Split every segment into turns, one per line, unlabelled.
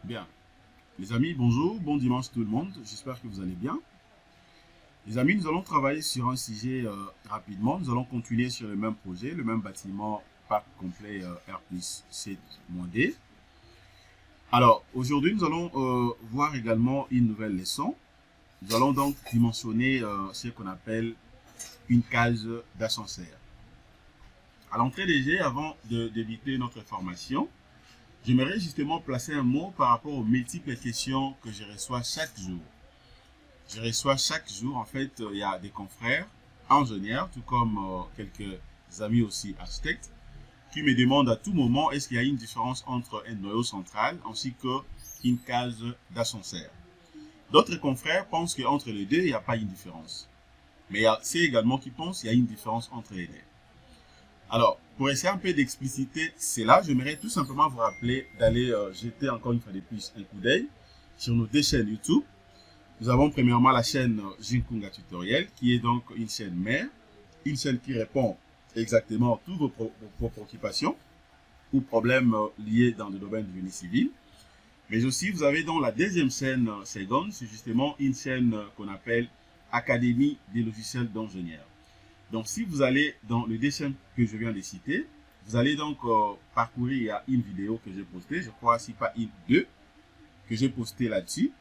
Bien. Les amis, bonjour, bon dimanche tout le monde. J'espère que vous allez bien. Les amis, nous allons travailler sur un sujet rapidement. Nous allons continuer sur le même projet, le même bâtiment parc complet R+7-D. Alors, aujourd'hui, nous allons voir également une nouvelle leçon. Nous allons donc dimensionner ce qu'on appelle une case d'ascenseur. À l'entrée des jeux, avant de débuter notre formation, j'aimerais justement placer un mot par rapport aux multiples questions que je reçois chaque jour. Je reçois chaque jour, en fait, il y a des confrères, ingénieurs, tout comme quelques amis aussi architectes, qui me demandent à tout moment est-ce qu'il y a une différence entre un noyau central ainsi qu'une case d'ascenseur. D'autres confrères pensent qu'entre les deux, il n'y a pas une différence. Mais il y a ceux également qui pensent qu'il y a une différence entre les deux. Alors, pour essayer un peu d'expliciter cela, j'aimerais tout simplement vous rappeler d'aller jeter encore une fois de plus un coup d'œil sur nos deux chaînes YouTube. Nous avons premièrement la chaîne Jinkunga Tutoriel, qui est donc une chaîne mère, une chaîne qui répond exactement à toutes vos préoccupations ou problèmes liés dans le domaine du génie civil. Mais aussi, vous avez donc la deuxième chaîne seconde, c'est justement une chaîne qu'on appelle Académie des logiciels d'ingénieurs. Donc, si vous allez dans le dessin que je viens de citer, vous allez donc parcourir, il y a une vidéo que j'ai postée, je crois, si pas une, deux, que j'ai postée là-dessus.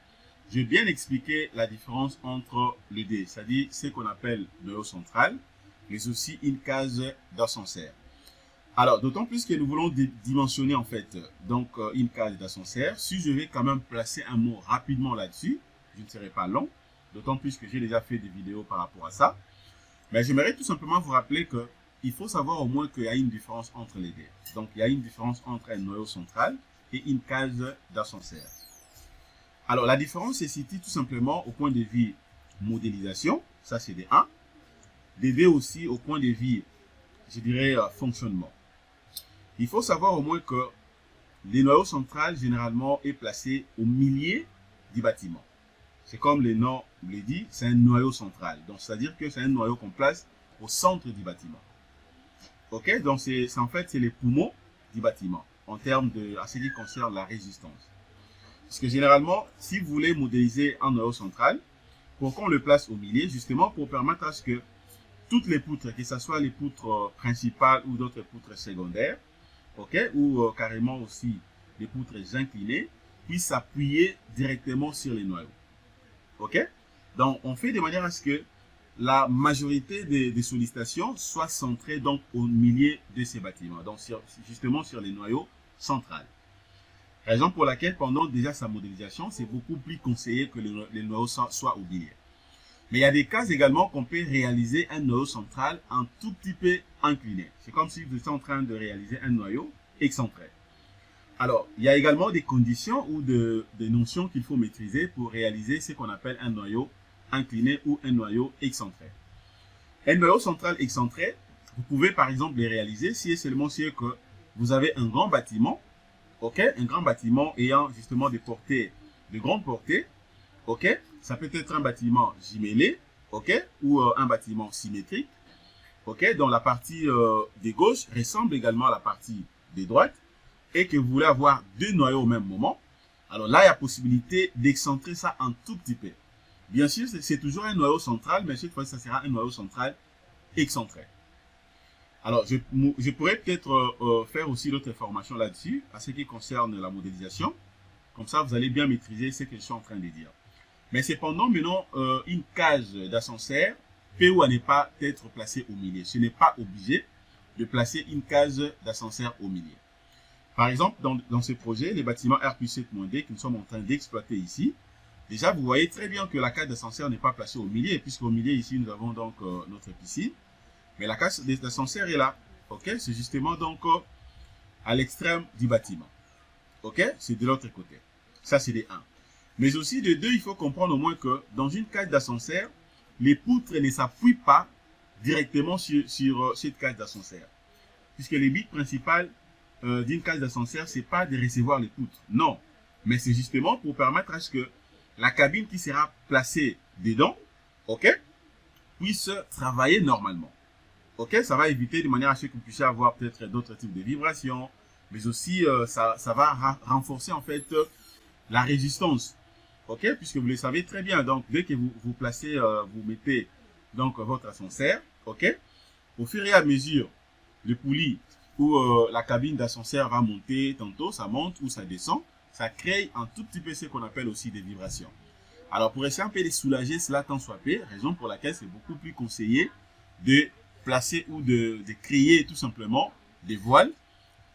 J'ai bien expliqué la différence entre les deux, c'est-à-dire ce qu'on appelle le noyau central, mais aussi une case d'ascenseur. Alors, d'autant plus que nous voulons dimensionner en fait donc une case d'ascenseur. Si je vais quand même placer un mot rapidement là-dessus, je ne serai pas long, d'autant plus que j'ai déjà fait des vidéos par rapport à ça. Mais j'aimerais tout simplement vous rappeler qu'il faut savoir au moins qu'il y a une différence entre les deux. Donc, il y a une différence entre un noyau central et une case d'ascenseur. Alors, la différence se situe tout simplement au point de vue modélisation, ça c'est des 1. Des 2 aussi au point de vue, je dirais, fonctionnement. Il faut savoir au moins que le noyau central, généralement, est placé au milieu du bâtiment. C'est comme le nom le dit, c'est un noyau central. Donc, c'est-à-dire que c'est un noyau qu'on place au centre du bâtiment. Ok, donc en fait, c'est les poumons du bâtiment en termes de, à ce qui concerne la résistance. Parce que généralement, si vous voulez modéliser un noyau central, pourquoi on le place au milieu? Justement pour permettre à ce que toutes les poutres, que ce soit les poutres principales ou d'autres poutres secondaires, ok, ou carrément aussi les poutres inclinées, puissent s'appuyer directement sur les noyaux. Ok? Donc, on fait de manière à ce que la majorité des sollicitations soit centrée donc au milieu de ces bâtiments, donc justement sur les noyaux centraux. Raison pour laquelle, pendant déjà sa modélisation, c'est beaucoup plus conseillé que les noyaux soient au milieu. Mais il y a des cas également qu'on peut réaliser un noyau central un tout petit peu incliné. C'est comme si vous étiez en train de réaliser un noyau excentré. Alors, il y a également des conditions ou des notions qu'il faut maîtriser pour réaliser ce qu'on appelle un noyau incliné ou un noyau excentré. Un noyau central excentré, vous pouvez par exemple les réaliser si et seulement si que vous avez un grand bâtiment, ok, un grand bâtiment ayant justement des portées, de grandes portées, ok, ça peut être un bâtiment jumelé, ok, ou un bâtiment symétrique, ok, dont la partie de gauche ressemble également à la partie de droite, et que vous voulez avoir deux noyaux au même moment, alors là, il y a possibilité d'excentrer ça un tout petit peu. Bien sûr, c'est toujours un noyau central, mais cette fois, ça sera un noyau central excentré. Alors, je pourrais peut-être faire aussi d'autres formations là-dessus, à ce qui concerne la modélisation. Comme ça, vous allez bien maîtriser ce que je suis en train de dire. Mais cependant, maintenant, une cage d'ascenseur peut ou ne pas être placée au milieu. Ce n'est pas obligé de placer une cage d'ascenseur au milieu. Par exemple, dans ce projet, les bâtiments R+7-D que nous sommes en train d'exploiter ici, déjà, vous voyez très bien que la cage d'ascenseur n'est pas placée au milieu, puisqu'au milieu, ici, nous avons donc notre piscine. Mais la cage d'ascenseur est là. Ok, c'est justement donc à l'extrême du bâtiment. Ok, c'est de l'autre côté. Ça, c'est des 1. Mais aussi, de 2, il faut comprendre au moins que dans une cage d'ascenseur, les poutres ne s'appuient pas directement sur cette cage d'ascenseur. Puisque le but principal d'une cage d'ascenseur, c'est pas de recevoir les poutres. Non. Mais c'est justement pour permettre à ce que la cabine qui sera placée dedans, ok, puisse travailler normalement. Ok, ça va éviter de manière à ce que vous puissiez avoir peut-être d'autres types de vibrations, mais aussi ça va renforcer en fait la résistance. Ok, puisque vous le savez très bien. Donc, dès que vous placez, vous mettez donc votre ascenseur, ok, au fur et à mesure, le poulie ou la cabine d'ascenseur va monter, tantôt ça monte ou ça descend, ça crée un tout petit peu ce qu'on appelle aussi des vibrations. Alors, pour essayer un peu de soulager cela tant soit peu, raison pour laquelle c'est beaucoup plus conseillé de placer ou de créer tout simplement des voiles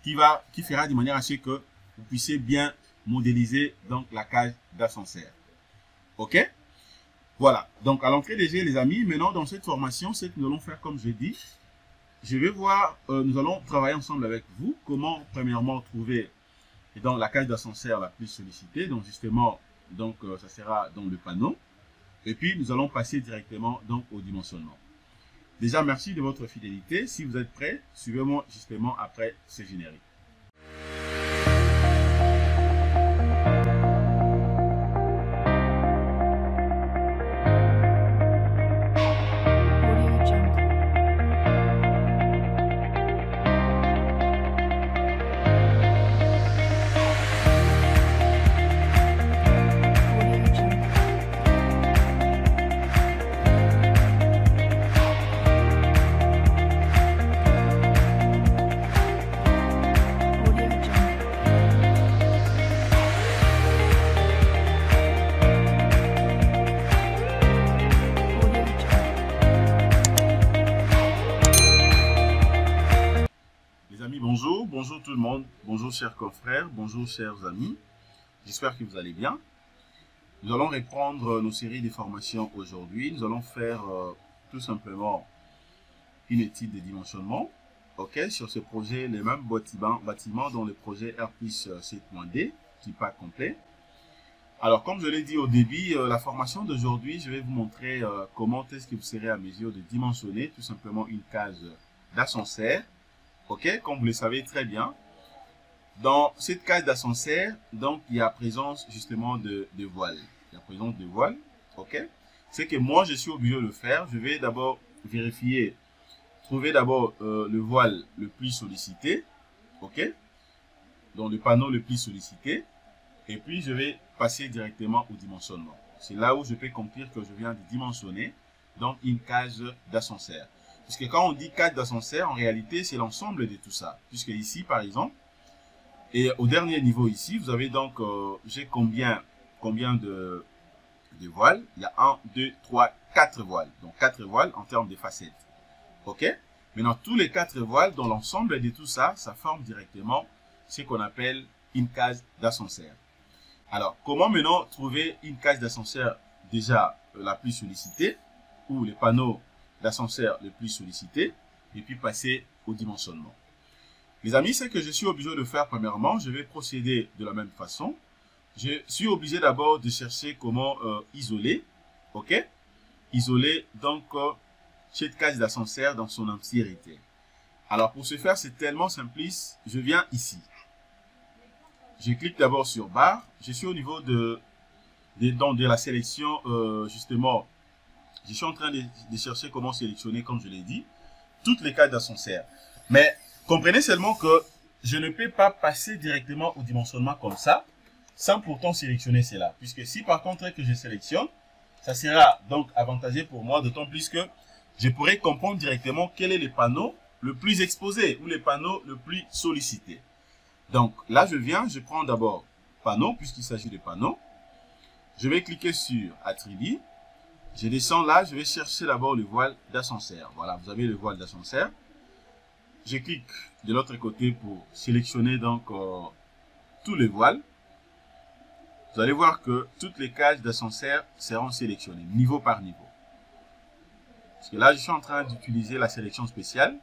qui fera de manière à ce que vous puissiez bien modéliser donc la cage d'ascenseur. Ok? Voilà. Donc, à l'entrée des jeux, les amis, maintenant dans cette formation, ce que nous allons faire, comme je dis, je vais voir, nous allons travailler ensemble avec vous comment, premièrement, trouver dans la cage d'ascenseur la plus sollicitée. Donc, justement, donc, ça sera dans le panneau. Et puis, nous allons passer directement donc au dimensionnement. Déjà, merci de votre fidélité. Si vous êtes prêts, suivez-moi justement après ce générique. Bonjour, bonjour tout le monde, bonjour chers confrères, bonjour chers amis, j'espère que vous allez bien. Nous allons reprendre nos séries de formations aujourd'hui. Nous allons faire tout simplement une étude de dimensionnement, ok, sur ce projet, les mêmes bâtiments dans le projet Airplus 7.D, qui pas complet. Alors comme je l'ai dit au début, la formation d'aujourd'hui, je vais vous montrer comment est-ce que vous serez à mesure de dimensionner tout simplement une cage d'ascenseur. Ok, comme vous le savez très bien, dans cette cage d'ascenseur, donc il y a présence justement de voiles. Il y a présence de voiles, ok. C'est que moi je suis obligé de le faire. Je vais d'abord vérifier, trouver d'abord le voile le plus sollicité, ok, dans le panneau le plus sollicité, et puis je vais passer directement au dimensionnement. C'est là où je peux conclure que je viens de dimensionner donc une cage d'ascenseur. Puisque quand on dit cage d'ascenseur, en réalité, c'est l'ensemble de tout ça. Puisque ici, par exemple, et au dernier niveau ici, vous avez donc, j'ai combien de voiles? Il y a 1, 2, 3, 4 voiles. Donc 4 voiles en termes de facettes. Ok? Maintenant, tous les 4 voiles, dans l'ensemble de tout ça, ça forme directement ce qu'on appelle une cage d'ascenseur. Alors, comment maintenant trouver une cage d'ascenseur déjà la plus sollicitée, ou les panneaux d'ascenseur le plus sollicité, et puis passer au dimensionnement. Les amis, ce que je suis obligé de faire premièrement, je vais procéder de la même façon. Je suis obligé d'abord de chercher comment isoler, ok, isoler donc cette cage d'ascenseur dans son entièreté. Alors pour ce faire, c'est tellement simpliste, je viens ici. Je clique d'abord sur barre, je suis au niveau de la sélection justement. Je suis en train de chercher comment sélectionner, comme je l'ai dit, toutes les cages d'ascenseur. Mais comprenez seulement que je ne peux pas passer directement au dimensionnement comme ça, sans pourtant sélectionner cela. Puisque si par contre que je sélectionne, ça sera donc avantageux pour moi, d'autant plus que je pourrais comprendre directement quel est le panneau le plus exposé ou le panneau le plus sollicité. Donc là, je prends d'abord panneau, puisqu'il s'agit de panneau. Je vais cliquer sur attribut. Je descends là, je vais chercher d'abord le voile d'ascenseur. Voilà, vous avez le voile d'ascenseur. Je clique de l'autre côté pour sélectionner donc tous les voiles. Vous allez voir que toutes les cages d'ascenseur seront sélectionnées, niveau par niveau. Parce que là, je suis en train d'utiliser la sélection spéciale,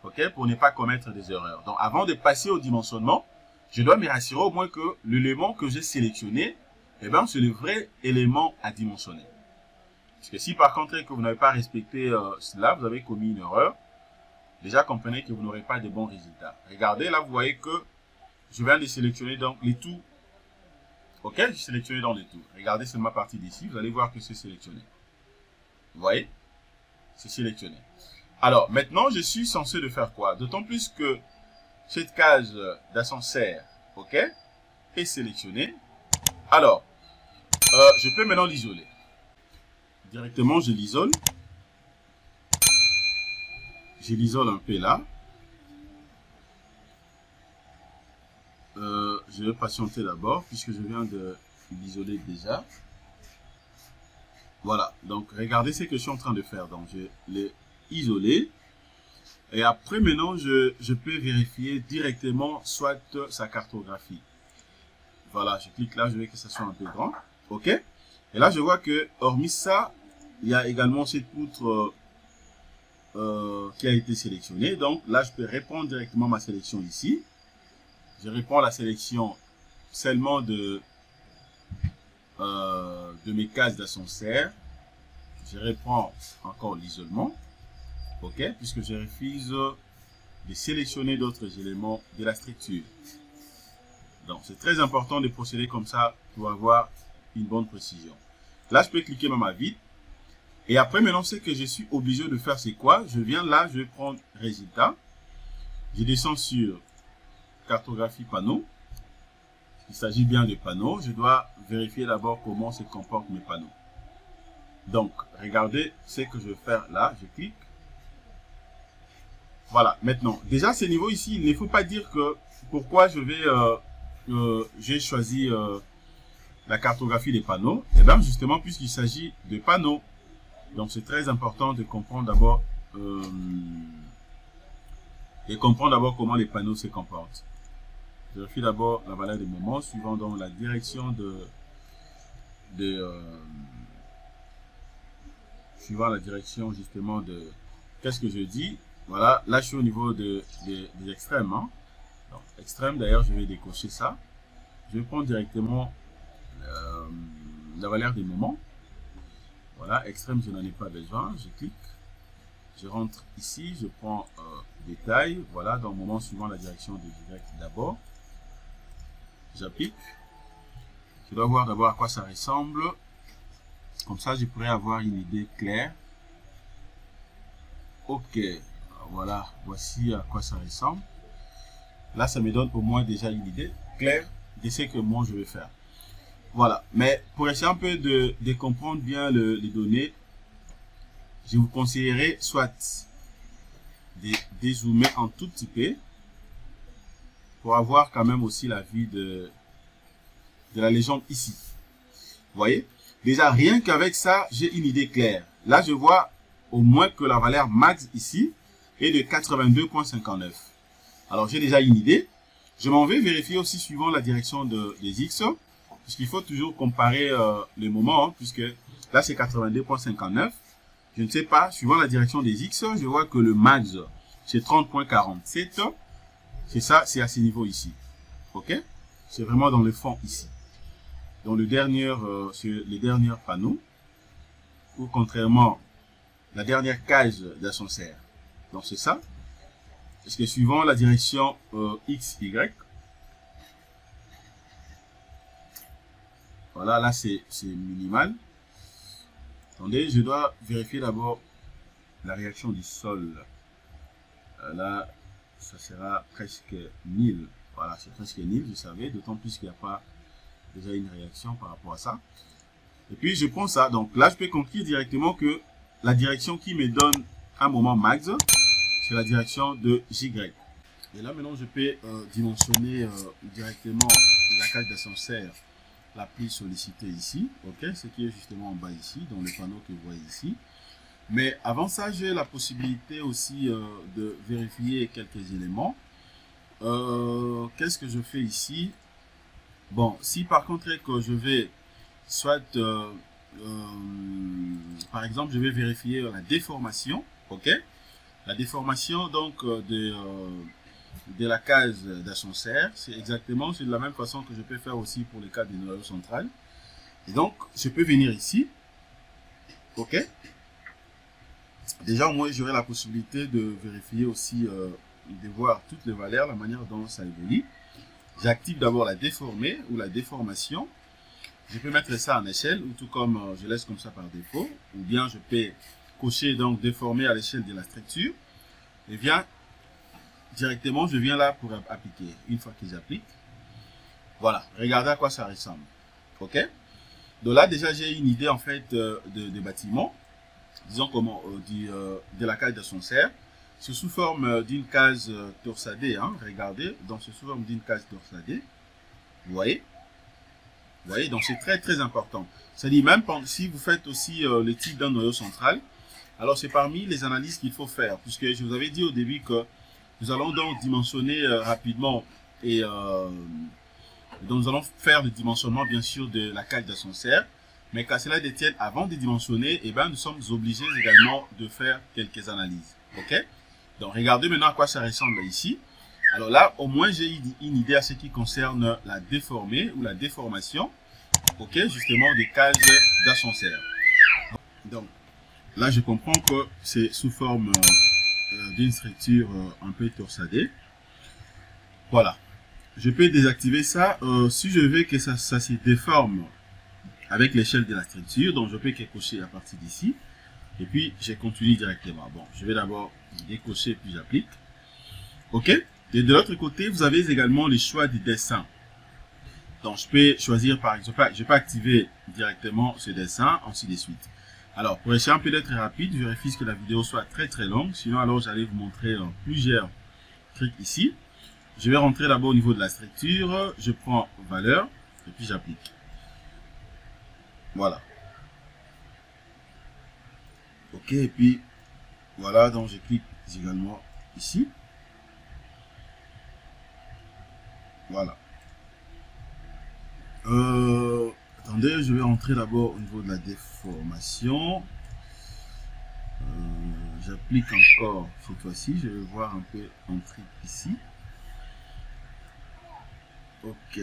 ok, pour ne pas commettre des erreurs. Donc, avant de passer au dimensionnement, je dois me rassurer au moins que l'élément que j'ai sélectionné, eh ben, c'est le vrai élément à dimensionner. Parce que si par contre que vous n'avez pas respecté cela, vous avez commis une erreur, déjà comprenez que vous n'aurez pas de bons résultats. Regardez, là vous voyez que je viens de sélectionner donc les tout. Ok, j'ai sélectionné dans les tout. Regardez seulement ma partie d'ici, vous allez voir que c'est sélectionné. Vous voyez? C'est sélectionné. Alors maintenant, je suis censé de faire quoi? D'autant plus que cette cage d'ascenseur, ok, est sélectionnée. Alors, je peux maintenant l'isoler. Directement, je l'isole. Je l'isole un peu là. Je vais patienter d'abord puisque je viens de l'isoler déjà. Voilà, donc regardez ce que je suis en train de faire. Donc je l'ai isolé. Et après maintenant, je peux vérifier directement soit sa cartographie. Voilà, je clique là, je veux que ça soit un peu grand. OK. Et là, je vois que hormis ça, il y a également cette poutre qui a été sélectionnée. Donc là, je peux répondre directement ma sélection ici. Je réponds à la sélection seulement de mes cases d'ascenseur. Je reprends encore l'isolement. OK, puisque je refuse de sélectionner d'autres éléments de la structure. Donc, c'est très important de procéder comme ça pour avoir une bonne précision. Là, je peux cliquer dans ma vide. Et après, maintenant, ce que je suis obligé de faire, c'est quoi? Je viens là, je vais prendre résultat. Je descends sur cartographie panneau. Il s'agit bien de panneaux. Je dois vérifier d'abord comment se comportent mes panneaux. Donc, regardez ce que je vais faire là. Je clique. Voilà. Maintenant, déjà, ce niveau ici, il ne faut pas dire que pourquoi j'ai choisi la cartographie des panneaux. Et bien, justement, puisqu'il s'agit de panneaux. Donc, c'est très important de comprendre d'abord comment les panneaux se comportent. Je vérifie d'abord la valeur des moments suivant donc la direction suivant la direction justement de qu'est-ce que je dis. Voilà, là je suis au niveau des extrêmes. Hein. Donc, extrême, d'ailleurs, je vais décocher ça. Je vais prendre directement la valeur des moments. Voilà, extrême, je n'en ai pas besoin. Je clique. Je rentre ici, je prends détail. Voilà, dans le moment suivant la direction de Y d'abord. J'applique. Je dois voir d'abord à quoi ça ressemble. Comme ça, je pourrais avoir une idée claire. OK. Voilà, voici à quoi ça ressemble. Là, ça me donne au moins déjà une idée claire de ce que moi je vais faire. Voilà. Mais pour essayer un peu de comprendre bien les données, je vous conseillerais soit de dézoomer un tout petit peu pour avoir quand même aussi la vue de la légende ici. Vous voyez? Déjà, rien qu'avec ça, j'ai une idée claire. Là, je vois au moins que la valeur max ici est de 82,59. Alors, j'ai déjà une idée. Je m'en vais vérifier aussi suivant la direction des X, puisqu'il faut toujours comparer les moments, hein, puisque là, c'est 82,59. Je ne sais pas, suivant la direction des X, je vois que le max, c'est 30,47. C'est ça, c'est à ce niveau ici. OK? C'est vraiment dans le fond ici. Dans le dernier, sur les derniers panneaux, ou contrairement la dernière case d'ascenseur. Donc c'est ça. Parce que suivant la direction X, Y, voilà, là c'est minimal. Attendez, je dois vérifier d'abord la réaction du sol. Là, ça sera presque nil. Voilà, c'est presque nil, vous savez, d'autant plus qu'il n'y a pas déjà une réaction par rapport à ça. Et puis je prends ça. Donc là, je peux conclure directement que la direction qui me donne un moment max, c'est la direction de Y. Et là, maintenant, je peux dimensionner directement la cage d'ascenseur la plus sollicitée ici. OK, ce qui est justement en bas ici, dans le panneau que vous voyez ici. Mais avant ça, j'ai la possibilité aussi de vérifier quelques éléments. Qu'est-ce que je fais ici? Bon, si par contre que je vais soit, par exemple, je vais vérifier la déformation, OK? La déformation donc de la case d'ascenseur, c'est exactement de la même façon que je peux faire aussi pour le cas du noyau central. Et donc, je peux venir ici, OK? Déjà, moi, j'aurai la possibilité de vérifier aussi, de voir toutes les valeurs, la manière dont ça évolue. J'active d'abord la déformée ou la déformation. Je peux mettre ça en échelle, ou tout comme je laisse comme ça par défaut. Ou bien je peux cocher donc déformer à l'échelle de la structure. Et bien, directement, je viens là pour appliquer. Une fois que j'applique, voilà, regardez à quoi ça ressemble. Ok. Donc là, déjà, j'ai une idée en fait de bâtiment. Disons comment de la case d'ascenseur. C'est sous forme d'une case torsadée. Hein, regardez, donc c'est sous forme d'une case torsadée. Vous voyez? Vous voyez, donc c'est très très important. C'est-à-dire même si vous faites aussi le type d'un noyau central, alors c'est parmi les analyses qu'il faut faire, puisque je vous avais dit au début que nous allons donc dimensionner rapidement et donc nous allons faire le dimensionnement bien sûr de la cage d'ascenseur, mais qu'à cela détienne, avant de dimensionner, eh ben, nous sommes obligés également de faire quelques analyses. Ok? Donc regardez maintenant à quoi ça ressemble ici. Alors là, au moins, j'ai une idée à ce qui concerne la déformée ou la déformation, ok, justement des cases d'ascenseur. Donc, là, je comprends que c'est sous forme d'une structure un peu torsadée. Voilà. Je peux désactiver ça si je veux que ça se déforme avec l'échelle de la structure. Donc, je peux cocher à partir d'ici. Et puis, je continue directement. Bon, je vais d'abord décocher, puis j'applique. Ok? Et de l'autre côté, vous avez également les choix du dessin. Donc, je peux choisir, par exemple, je peux activer directement ce dessin, ainsi de suite. Alors, pour essayer un peu d'être rapide, je vérifie que la vidéo soit très très longue. Sinon, alors, j'allais vous montrer plusieurs trucs ici. Je vais rentrer d'abord au niveau de la structure. Je prends valeur et puis j'applique. Voilà. Ok, et puis, voilà, donc je clique également ici. Voilà. Attendez, je vais rentrer d'abord au niveau de la déformation. J'applique encore cette fois-ci. Je vais voir un peu entrer ici. Ok,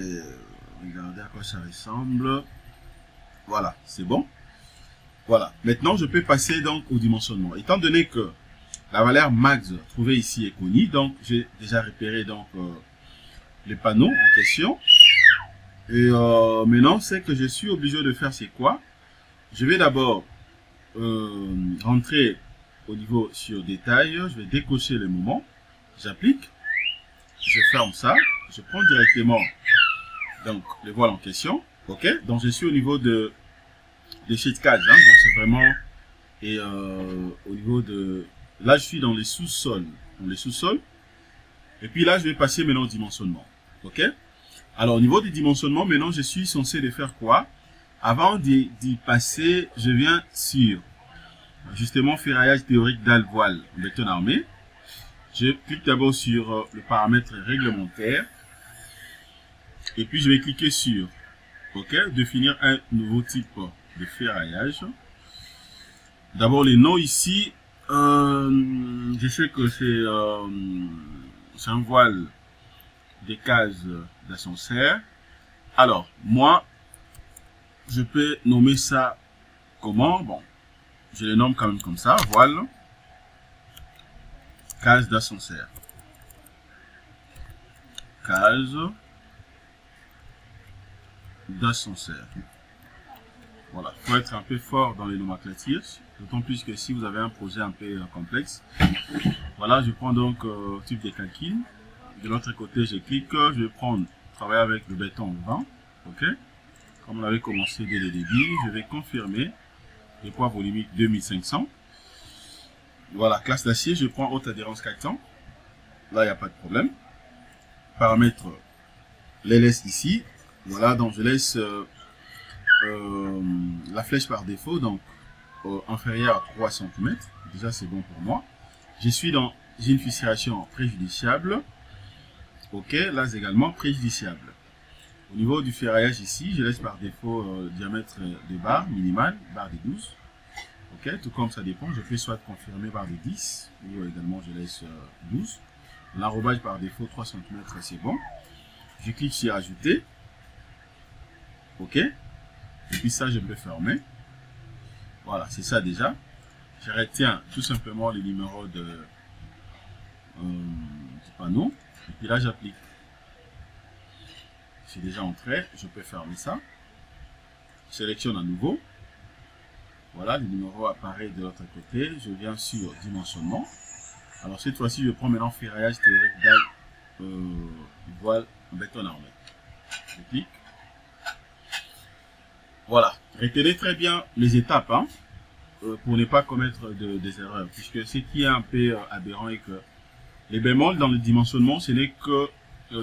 regardez à quoi ça ressemble. Voilà, c'est bon. Voilà. Maintenant, je peux passer donc au dimensionnement. Étant donné que la valeur max trouvée ici est connue, donc j'ai déjà repéré donc les panneaux en question. Et maintenant, ce que je suis obligé de faire, c'est quoi? Je vais d'abord rentrer au niveau sur détail. Je vais décocher le moment. J'applique. Je ferme ça. Je prends directement donc le voile en question. Ok. Donc je suis au niveau de sheet cage. Hein, donc c'est vraiment et au niveau de là je suis dans les sous-sols. Dans les sous-sols. Et puis là je vais passer maintenant au dimensionnement. Ok. Alors, au niveau du dimensionnement, maintenant, je suis censé de faire quoi? Avant d'y passer, je viens sur, justement, ferraillage théorique dalle voile en béton armé. Je clique d'abord sur le paramètre réglementaire. Et puis, je vais cliquer sur, OK, définir un nouveau type de ferraillage. D'abord, les noms ici, je sais que c'est un voile des cases d'ascenseur. Alors, moi, je peux nommer ça comment? Bon, je le nomme quand même comme ça, voile, case d'ascenseur. Case d'ascenseur. Voilà, il faut être un peu fort dans les nomenclatures, d'autant plus que si vous avez un projet un peu complexe. Voilà, je prends donc type de calcul. De l'autre côté, je clique, je vais travailler avec le béton 20, ok. Comme on avait commencé dès le début, je vais confirmer le poids volumique 2500. Voilà, classe d'acier, je prends haute adhérence 400. Là, il n'y a pas de problème. Paramètre, les laisse ici. Voilà, donc je laisse la flèche par défaut, donc inférieure à 3 cm. Déjà, c'est bon pour moi. Je suis dans une fissuration préjudiciable. Ok, là c'est également préjudiciable. Au niveau du ferraillage ici, je laisse par défaut diamètre de barre minimal, barre de 12. Ok, tout comme ça dépend, je fais soit confirmer barre de 10, ou également je laisse 12. L'enrobage par défaut 3 cm, c'est bon. Je clique sur ajouter. Ok, et puis ça je peux fermer. Voilà, c'est ça déjà. Je retiens tout simplement le numéro du panneau. Et puis là, j'applique. C'est déjà entré. Je peux fermer ça. Je sélectionne à nouveau. Voilà, le numéro apparaît de l'autre côté. Je viens sur dimensionnement. Alors, cette fois-ci, je prends maintenant ferraillage théorique dalle voile en béton armé. Je clique. Voilà, retenez très bien les étapes hein, pour ne pas commettre des erreurs, puisque ce qui est un peu aberrant est que les bémols dans le dimensionnement, ce n'est que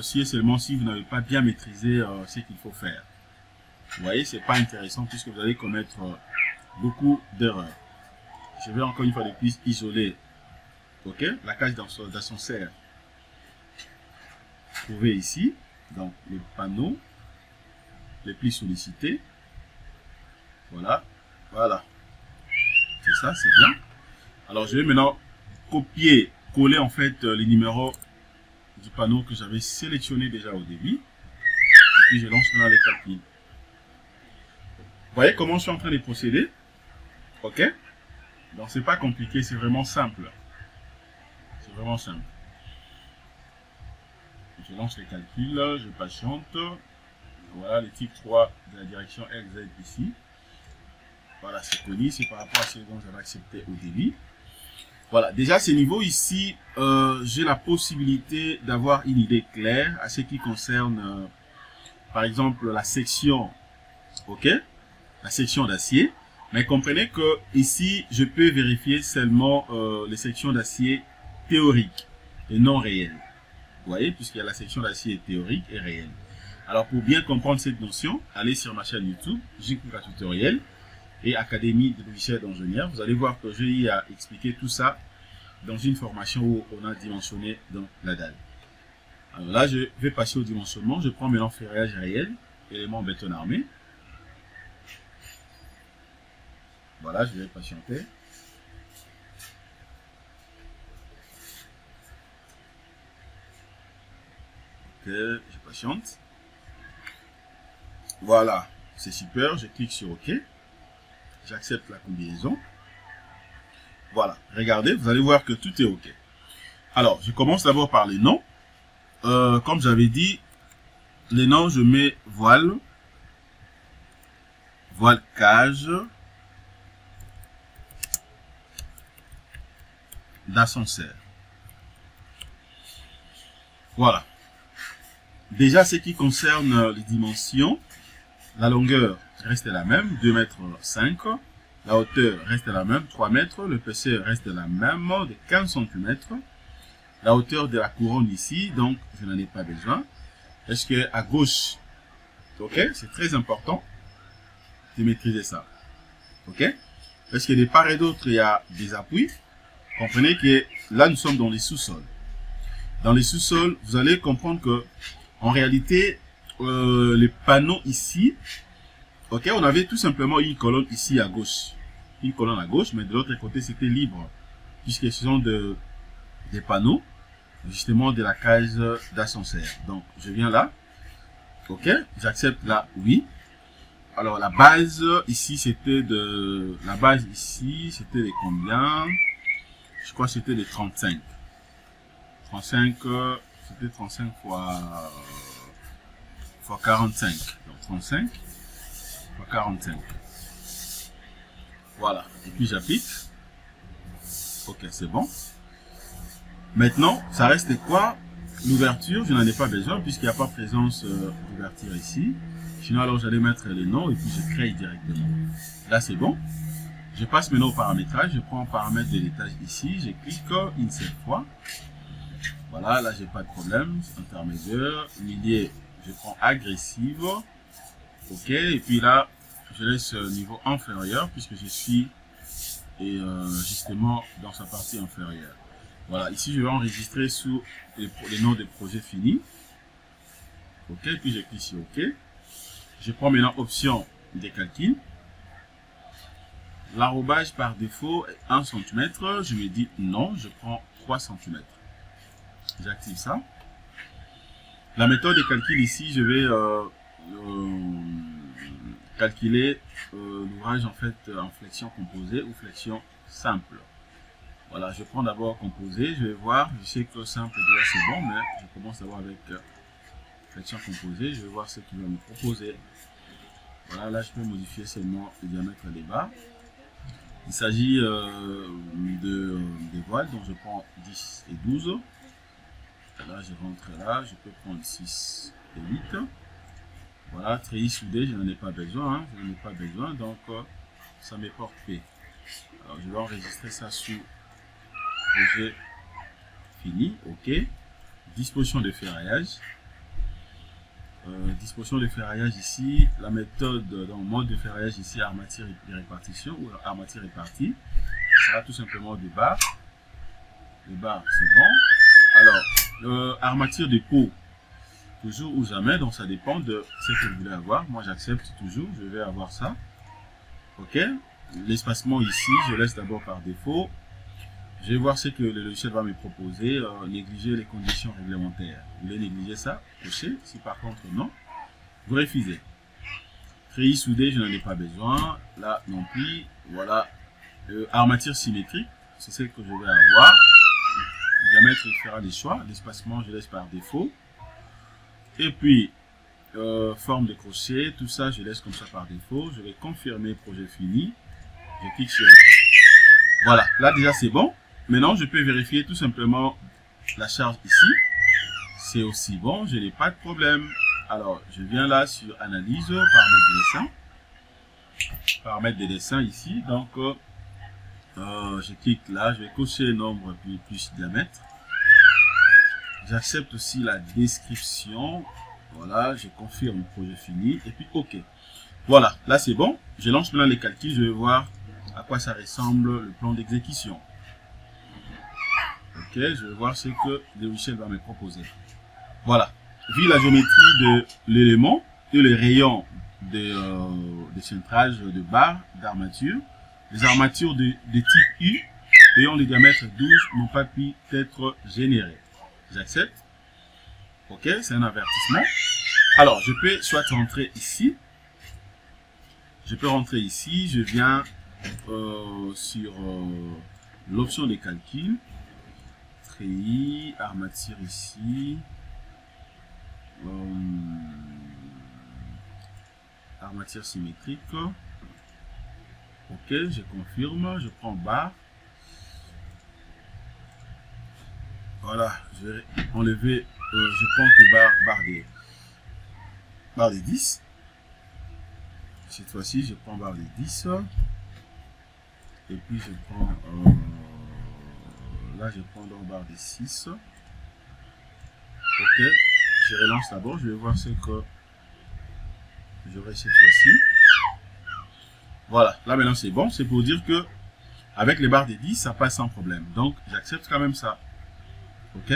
si et seulement si vous n'avez pas bien maîtrisé ce qu'il faut faire. Vous voyez, c'est pas intéressant puisque vous allez commettre beaucoup d'erreurs. Je vais encore une fois de plus isoler la cage d'ascenseur. Trouvez ici, dans les panneaux les plus sollicités. Voilà, voilà. C'est ça, c'est bien. Alors, je vais maintenant copier, coller en fait les numéros du panneau que j'avais sélectionné déjà au début. Et puis, je lance maintenant les calculs. Vous voyez comment je suis en train de procéder? Ok? Donc, c'est pas compliqué, c'est vraiment simple. C'est vraiment simple. Je lance les calculs, je patiente. Voilà, le type 3 de la direction LZ ici. Voilà, c'est connu, c'est par rapport à ce dont j'avais accepté au début. Voilà, déjà ce niveau ici, j'ai la possibilité d'avoir une idée claire à ce qui concerne, par exemple, la section, la section d'acier. Mais comprenez que ici, je peux vérifier seulement les sections d'acier théoriques et non réelles. Vous voyez, puisqu'il y a la section d'acier théorique et réelle. Alors, pour bien comprendre cette notion, allez sur ma chaîne YouTube, Jikuka Tutoriel et Académie de logiciels d'ingénieurs. Vous allez voir que j'ai expliqué tout ça dans une formation où on a dimensionné dans la dalle. Alors là, je vais passer au dimensionnement. Je prends maintenant ferrillage réel, élément béton armé. Voilà, je vais patienter. Ok, je patiente. Voilà, c'est super. Je clique sur OK. J'accepte la combinaison. Voilà, regardez, vous allez voir que tout est OK. Alors, je commence d'abord par les noms. Comme j'avais dit, les noms, je mets voile, voile cage, d'ascenseur. Voilà. Déjà, ce qui concerne les dimensions, la longueur reste la même, 2,5 m. La hauteur reste la même, 3 mètres. L'épaisseur reste la même, de 15 cm. La hauteur de la couronne ici, donc je n'en ai pas besoin. Est-ce que à gauche, ok, c'est très important de maîtriser ça. Ok? Parce que de part et d'autre, il y a des appuis. Comprenez que là, nous sommes dans les sous-sols. Dans les sous-sols, vous allez comprendre que en réalité, les panneaux ici, ok, on avait tout simplement une colonne ici à gauche. Une colonne à gauche, mais de l'autre côté, c'était libre. Puisque ce sont des panneaux, justement, de la cage d'ascenseur. Donc, je viens là. Ok, j'accepte là, oui. Alors, la base, ici, c'était de... La base, ici, c'était de combien? Je crois que c'était de 35. 35, c'était 35 fois 45. Donc, 35 fois 45. Voilà. Et puis, j'applique. Ok, c'est bon. Maintenant, ça reste quoi? L'ouverture, je n'en ai pas besoin puisqu'il n'y a pas présence d'ouverture ici. Sinon, alors, j'allais mettre les noms et puis je crée directement. Là, c'est bon. Je passe maintenant au paramétrage. Je prends un paramètre de l'étage ici. Je clique une seule fois. Voilà, là, j'ai pas de problème. Intermédiaire. Milieu, je prends agressive. Ok. Et puis là, je laisse niveau inférieur puisque je suis justement dans sa partie inférieure. Voilà, ici je vais enregistrer sous les noms des projets finis. Ok, puis je clique sur OK. Je prends maintenant option des calculs. L'arrobage par défaut est 1 cm. Je me dis non, je prends 3 cm. J'active ça. La méthode de calcul ici, je vais calculer l'ouvrage en fait en flexion composée ou flexion simple. Voilà, je prends d'abord composé, je vais voir, je sais que simple déjà c'est bon, mais je commence d'abord avec flexion composée, je vais voir ce qu'il va me proposer. Voilà, là je peux modifier seulement le diamètre des barres. Il s'agit des voiles, donc je prends 10 et 12. Là je rentre là, je peux prendre 6 et 8. Voilà, treillis soudé, je n'en ai pas besoin, hein, je n'en ai pas besoin, donc ça me porte P. Alors je vais enregistrer ça sous projet fini, ok. Disposition de ferraillage. Disposition de ferraillage ici, la méthode dans le mode de ferraillage ici, armature et répartition ou armature répartie, sera tout simplement des barres. Les barres, c'est bon. Alors, armature de peau, toujours ou jamais, donc ça dépend de ce que vous voulez avoir. Moi, j'accepte toujours, je vais avoir ça. Ok. L'espacement ici, je laisse d'abord par défaut. Je vais voir ce que le logiciel va me proposer. Négliger les conditions réglementaires. Vous voulez négliger ça? Cochez. Si par contre non, vous refusez. Treillis soudé, je n'en ai pas besoin. Là non plus. Voilà. Armature symétrique, c'est celle que je vais avoir. Le diamètre, il fera des choix. L'espacement, je laisse par défaut. Et puis, forme de crochet, tout ça, je laisse comme ça par défaut. Je vais confirmer projet fini. Je clique sur OK. Voilà, là déjà c'est bon. Maintenant, je peux vérifier tout simplement la charge ici. C'est aussi bon, je n'ai pas de problème. Alors, je viens là sur analyse, paramètres de dessin. Paramètres de dessin ici. Donc, je clique là, je vais cocher nombre plus diamètre. J'accepte aussi la description. Voilà, je confirme le projet fini. Et puis, OK. Voilà, là c'est bon. Je lance maintenant les calculs. Je vais voir à quoi ça ressemble le plan d'exécution. Ok, je vais voir ce que le logiciel va me proposer. Voilà. Vu la géométrie de l'élément et les rayons de centrage de barres d'armature, les armatures de type U ayant le diamètre 12 n'ont pas pu être générées. J'accepte. Ok, c'est un avertissement. Alors, je peux soit rentrer ici. Je peux rentrer ici. Je viens sur l'option de calcul. Treillis, armature ici. Armature symétrique. Ok, je confirme. Je prends barre. Voilà, je vais enlever. Je prends que barre des 10. Cette fois-ci, je prends barre des 10. Et puis je prends. Là, je prends donc barre des 6. Ok. Je relance d'abord. Je vais voir ce que j'aurai cette fois-ci. Voilà. Là, maintenant, c'est bon. C'est pour dire que avec les barres des 10, ça passe sans problème. Donc, j'accepte quand même ça. Ok.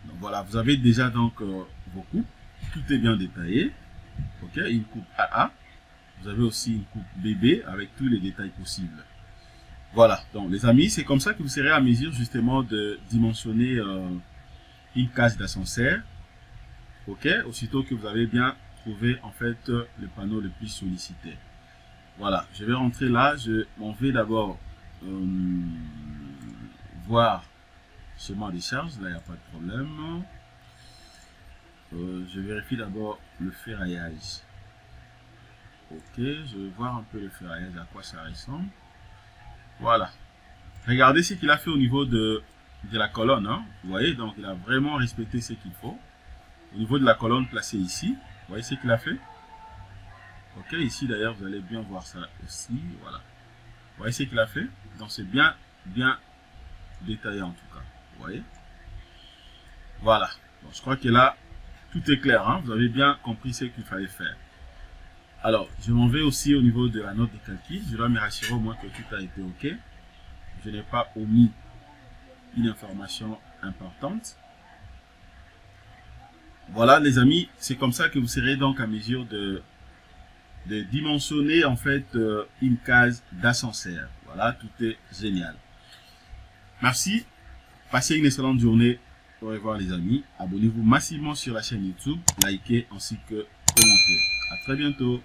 Donc, voilà. Vous avez déjà donc vos coupes. Tout est bien détaillé. Ok. Une coupe AA. Vous avez aussi une coupe BB avec tous les détails possibles. Voilà, donc les amis, c'est comme ça que vous serez à mesure justement de dimensionner une case d'ascenseur. Ok, aussitôt que vous avez bien trouvé en fait le panneau le plus sollicité. Voilà, je vais rentrer là, je m'en vais d'abord voir schéma des charges, là il n'y a pas de problème. Je vérifie d'abord le ferraillage. Ok, je vais voir un peu le ferraillage, à quoi ça ressemble. Voilà. Regardez ce qu'il a fait au niveau de la colonne. Hein. Vous voyez, donc il a vraiment respecté ce qu'il faut. Au niveau de la colonne placée ici, vous voyez ce qu'il a fait. Ok, ici d'ailleurs, vous allez bien voir ça aussi. Voilà. Vous voyez ce qu'il a fait. Donc c'est bien détaillé en tout cas. Vous voyez. Voilà. Bon, je crois que là, tout est clair. Hein. Vous avez bien compris ce qu'il fallait faire. Alors, je m'en vais aussi au niveau de la note de calcul. Je dois me rassurer au moins que tout a été OK. Je n'ai pas omis une information importante. Voilà, les amis, c'est comme ça que vous serez donc à mesure de dimensionner en fait une case d'ascenseur. Voilà, tout est génial. Merci. Passez une excellente journée. Au revoir les amis. Abonnez-vous massivement sur la chaîne YouTube, likez ainsi que commentez. À très bientôt.